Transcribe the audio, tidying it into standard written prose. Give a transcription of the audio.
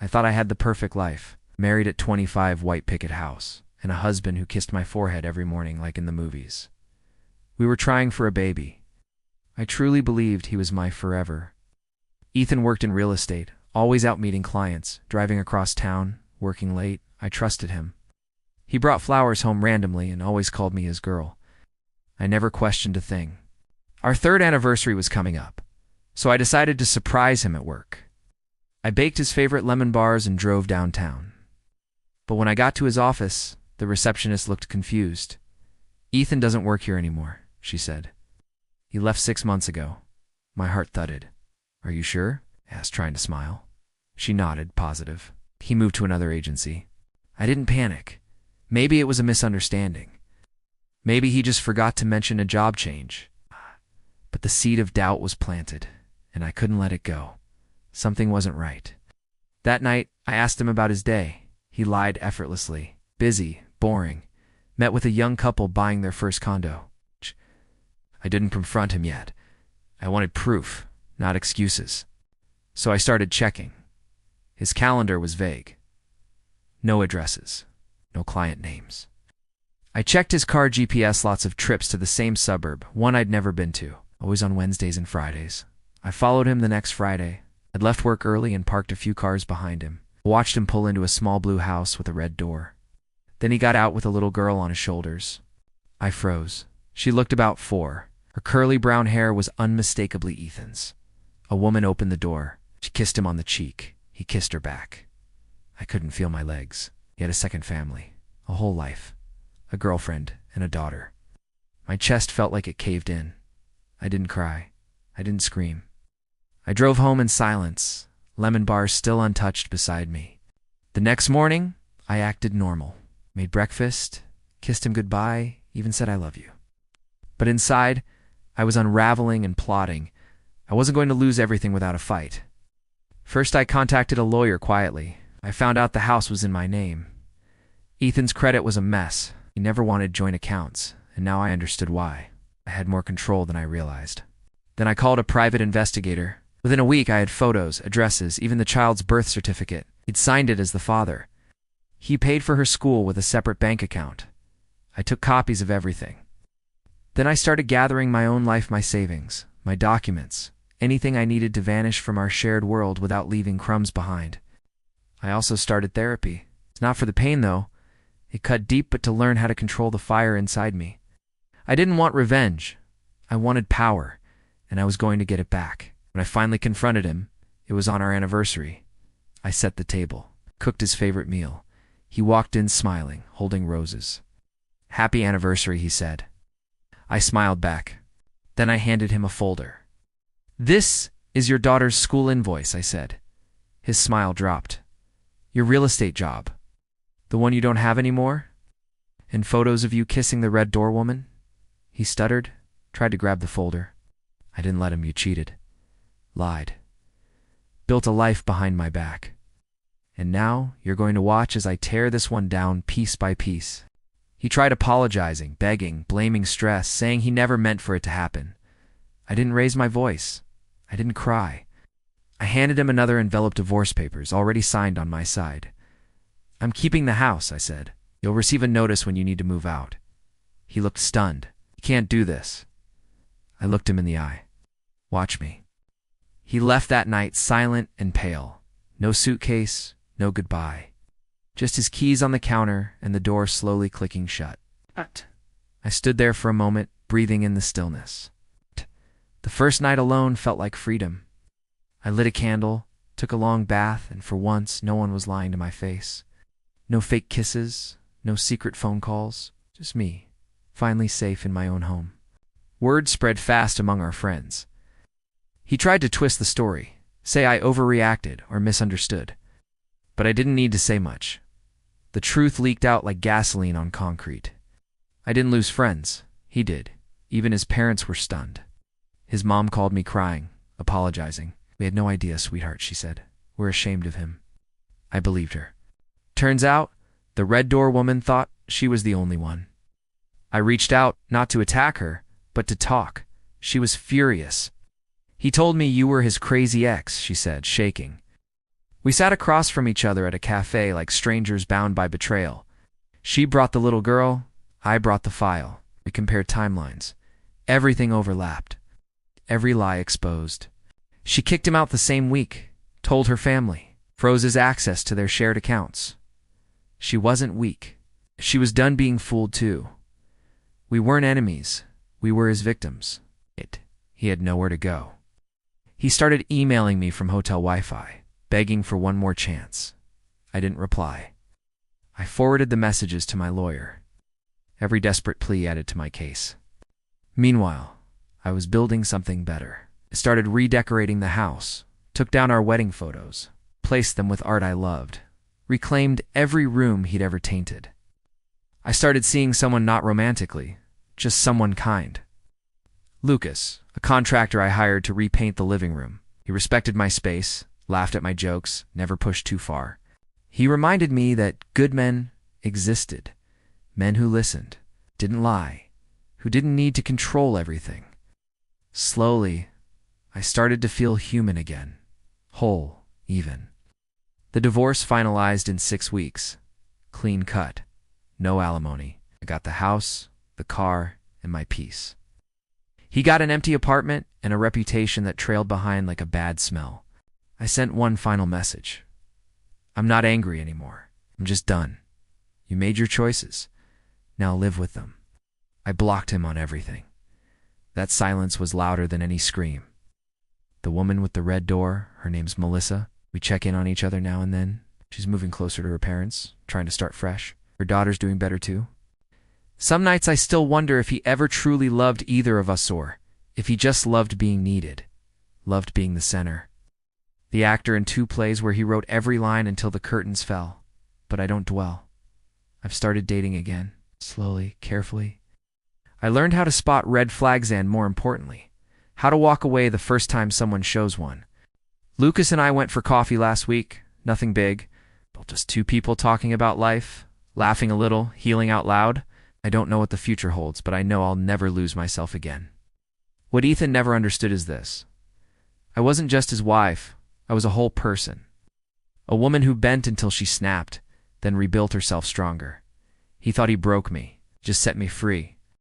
I thought I had the perfect life. Married at 25, white picket house, and a husband who kissed my forehead every morning like in the movies. We were trying for a baby. I truly believed he was my forever. Ethan worked in real estate, always out meeting clients, driving across town, working late. I trusted him. He brought flowers home randomly and always called me his girl. I never questioned a thing. Our 3rd anniversary was coming up, so I decided to surprise him at work. I baked his favorite lemon bars and drove downtown. But when I got to his office, the receptionist looked confused. "Ethan doesn't work here anymore," she said. "He left 6 months ago." My heart thudded. "Are you sure?" I asked, trying to smile. She nodded, positive. "He moved to another agency." I didn't panic. Maybe it was a misunderstanding. Maybe he just forgot to mention a job change. But the seed of doubt was planted, and I couldn't let it go. Something wasn't right. That night, I asked him about his day. He lied effortlessly. Busy, boring. Met with a young couple buying their first condo. I didn't confront him yet. I wanted proof, not excuses. So I started checking. His calendar was vague. No addresses. No client names. I checked his car GPS, lots of trips to the same suburb, one I'd never been to, always on Wednesdays and Fridays. I followed him the next Friday. I'd left work early and parked a few cars behind him. Watched him pull into a small blue house with a red door. Then he got out with a little girl on his shoulders. I froze. She looked about 4. Her curly brown hair was unmistakably Ethan's. A woman opened the door. She kissed him on the cheek. He kissed her back. I couldn't feel my legs. He had a second family, a whole life, a girlfriend and a daughter. My chest felt like it caved in. I didn't cry. I didn't scream. I drove home in silence, lemon bars still untouched beside me. The next morning, I acted normal. Made breakfast, kissed him goodbye, even said I love you. But inside, I was unraveling and plotting. I wasn't going to lose everything without a fight. First, I contacted a lawyer quietly. I found out the house was in my name. Ethan's credit was a mess. He never wanted joint accounts, and now I understood why. I had more control than I realized. Then I called a private investigator. Within a week, I had photos, addresses, even the child's birth certificate. He'd signed it as the father. He paid for her school with a separate bank account. I took copies of everything. Then I started gathering my own life, my savings, my documents, anything I needed to vanish from our shared world without leaving crumbs behind. I also started therapy. It's not for the pain, though. It cut deep, but to learn how to control the fire inside me. I didn't want revenge. I wanted power, and I was going to get it back. When I finally confronted him, it was on our anniversary. I set the table, cooked his favorite meal. He walked in smiling, holding roses. "Happy anniversary," he said. I smiled back. Then I handed him a folder. "This is your daughter's school invoice," I said. His smile dropped. "Your real estate job. The one you don't have anymore? And photos of you kissing the red door woman?" He stuttered, tried to grab the folder. I didn't let him. "You cheated. Lied. Built a life behind my back. And now you're going to watch as I tear this one down piece by piece." He tried apologizing, begging, blaming stress, saying he never meant for it to happen. I didn't raise my voice. I didn't cry. I handed him another envelope, divorce papers, already signed on my side. "I'm keeping the house," I said. "You'll receive a notice when you need to move out." He looked stunned. "You can't do this." I looked him in the eye. "Watch me." He left that night silent and pale. No suitcase, no goodbye. Just his keys on the counter and the door slowly clicking shut. I stood there for a moment, breathing in the stillness. The first night alone felt like freedom. I lit a candle, took a long bath, and for once, no one was lying to my face. No fake kisses, no secret phone calls, just me, finally safe in my own home. Word spread fast among our friends. He tried to twist the story, say I overreacted or misunderstood. But I didn't need to say much. The truth leaked out like gasoline on concrete. I didn't lose friends. He did. Even his parents were stunned. His mom called me crying, apologizing. "We had no idea, sweetheart," she said. "We're ashamed of him." I believed her. Turns out, the red door woman thought she was the only one. I reached out, not to attack her, but to talk. She was furious. "He told me you were his crazy ex," she said, shaking. We sat across from each other at a cafe like strangers bound by betrayal. She brought the little girl, I brought the file. We compared timelines. Everything overlapped. Every lie exposed. She kicked him out the same week, told her family, froze his access to their shared accounts. She wasn't weak. She was done being fooled too. We weren't enemies. We were his victims. He had nowhere to go. He started emailing me from hotel Wi-Fi, begging for one more chance. I didn't reply. I forwarded the messages to my lawyer. Every desperate plea added to my case. Meanwhile, I was building something better. I started redecorating the house, took down our wedding photos, placed them with art I loved, reclaimed every room he'd ever tainted. I started seeing someone not romantically, just someone kind. Lucas, a contractor I hired to repaint the living room. He respected my space, laughed at my jokes, never pushed too far. He reminded me that good men existed, men who listened, didn't lie, who didn't need to control everything. Slowly, I started to feel human again, whole, even. The divorce finalized in 6 weeks. Clean cut. No alimony. I got the house, the car, and my peace. He got an empty apartment and a reputation that trailed behind like a bad smell. I sent one final message. I'm not angry anymore. I'm just done. You made your choices. Now live with them. I blocked him on everything. That silence was louder than any scream. The woman with the red door, her name's Melissa. We check in on each other now and then. She's moving closer to her parents, trying to start fresh. Her daughter's doing better too. Some nights I still wonder if he ever truly loved either of us or if he just loved being needed, loved being the center. The actor in 2 plays where he wrote every line until the curtains fell. But I don't dwell. I've started dating again, slowly, carefully. I learned how to spot red flags and, more importantly, how to walk away the first time someone shows one. Lucas and I went for coffee last week, nothing big, but just 2 people talking about life, laughing a little, healing out loud. I don't know what the future holds, but I know I'll never lose myself again. What Ethan never understood is this. I wasn't just his wife, I was a whole person. A woman who bent until she snapped, then rebuilt herself stronger. He thought he broke me, just set me free.